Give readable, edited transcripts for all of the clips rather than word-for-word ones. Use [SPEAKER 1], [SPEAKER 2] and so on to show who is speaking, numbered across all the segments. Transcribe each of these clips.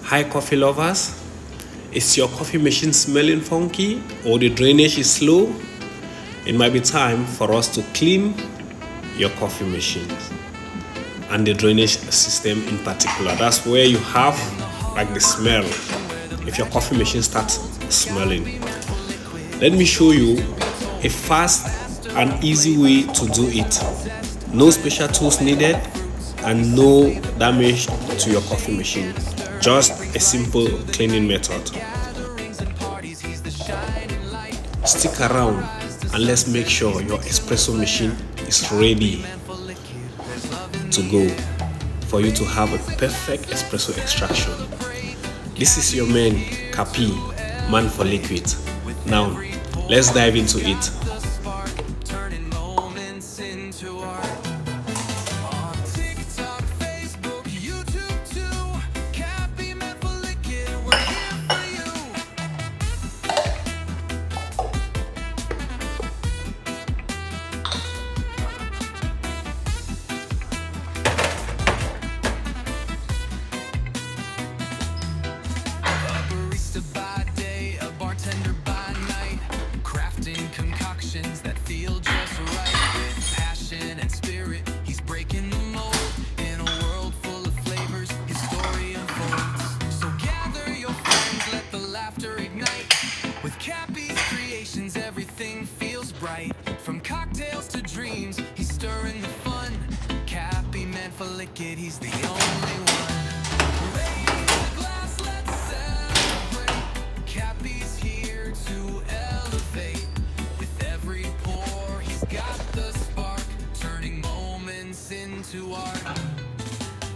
[SPEAKER 1] Hi coffee lovers, is your coffee machine smelling funky or the drainage is slow? It might be time for us to clean your coffee machine and the drainage system in particular. That's where you have like the smell if your coffee machine starts smelling. Let me show you a fast and easy way to do it. No special tools needed and no damage to your coffee machine. Just a simple cleaning method. Stick around and let's make sure your espresso machine is ready to go for you to have a perfect espresso extraction. This is your man, Capi, man for liquid. Now, let's dive into it.
[SPEAKER 2] That feel just right with passion and spirit. He's breaking the mold in a world full of flavors. His story unfolds. So gather your friends, let the laughter ignite. With Capi's creations, everything feels bright. From cocktails to dreams, he's stirring the fun. Capi, man for liquid, he's the only one. Raise a glass, let's celebrate. Capi's here to elevate. Got the spark, turning moments into art.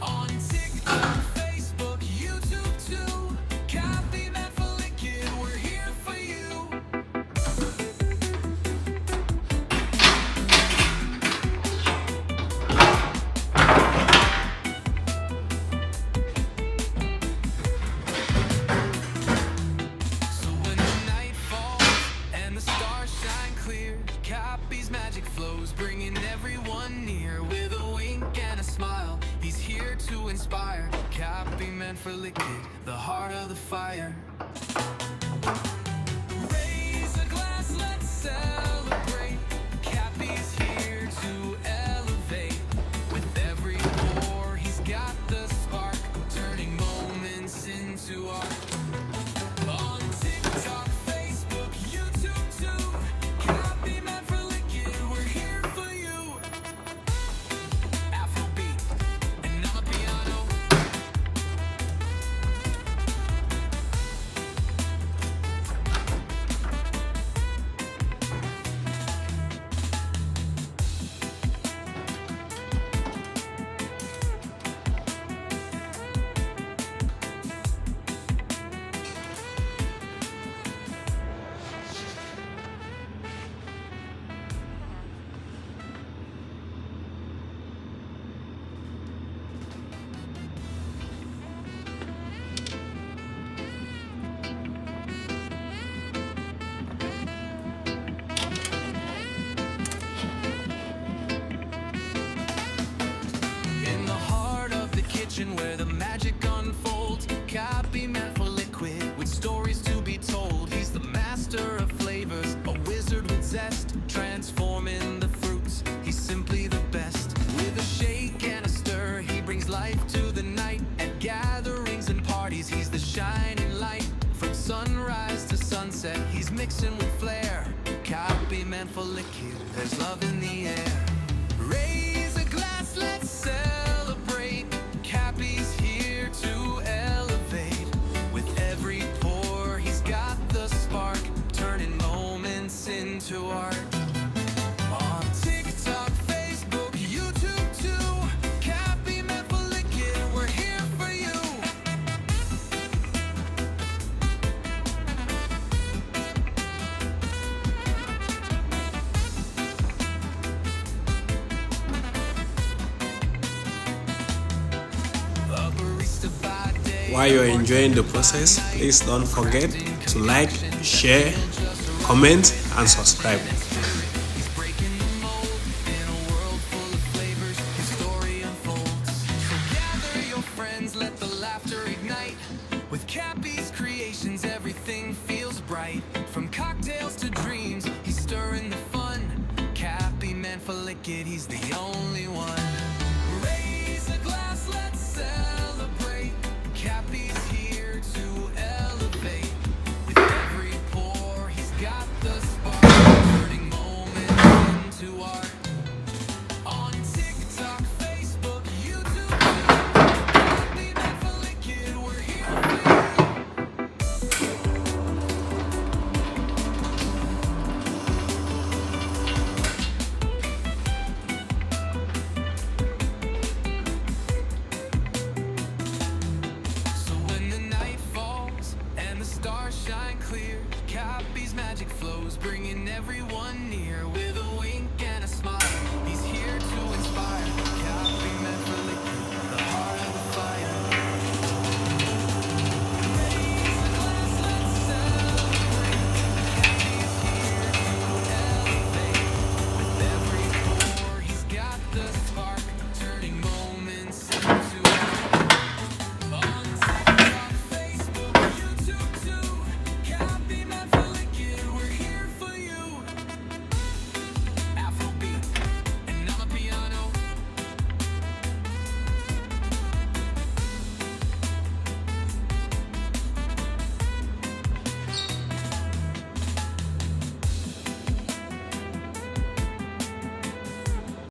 [SPEAKER 2] On TikTok, Facebook, YouTube too. Capi, man for liquid, we're here for you. So when the night falls and the stars shine clear, Capi's magic flows, bringing everyone near. With a wink and a smile, he's here to inspire. Capi, man for liquid, the heart of the fire. Raise a glass, let's celebrate. Capi's here to elevate. With every pour, he's got the spark, turning moments into art. On TikTok, Facebook, YouTube too. Capi, man for liquid, we're here for you. Afrobeat and amapiano. In the heart of the kitchen where the magic unfolds, Capi, man for liquid, with stories to be told. He's the master of flavors, a wizard with zest, transforming the fruits. He's simply the best. With a shake and a stir, he brings life to the night. At gatherings and parties, he's the shining light. From sunrise to sunset, he's mixing with flair. Capi, man for liquid, there's love in the air. Raise a glass, let's celebrate. Capi's here to elevate. With every pour, he's got the spark, turning moments into art. On TikTok, Facebook, YouTube too. Capi, man for liquid, we're here for you.
[SPEAKER 1] While you're enjoying the process, please don't forget to like, share, comment, and subscribe.
[SPEAKER 2] He's breaking the mold in a world full of flavors. His story unfolds. So gather your friends, let the laughter ignite. it, he's the only one. Raise a glass, let's celebrate. Capi's here to elevate. With every pour, he's got the spark, turning moments into art. On TikTok, Facebook, YouTube, Capi meant for liquid, we're here for you. So when the night falls and the stars shine clear, Capi's magic flows, bringing everyone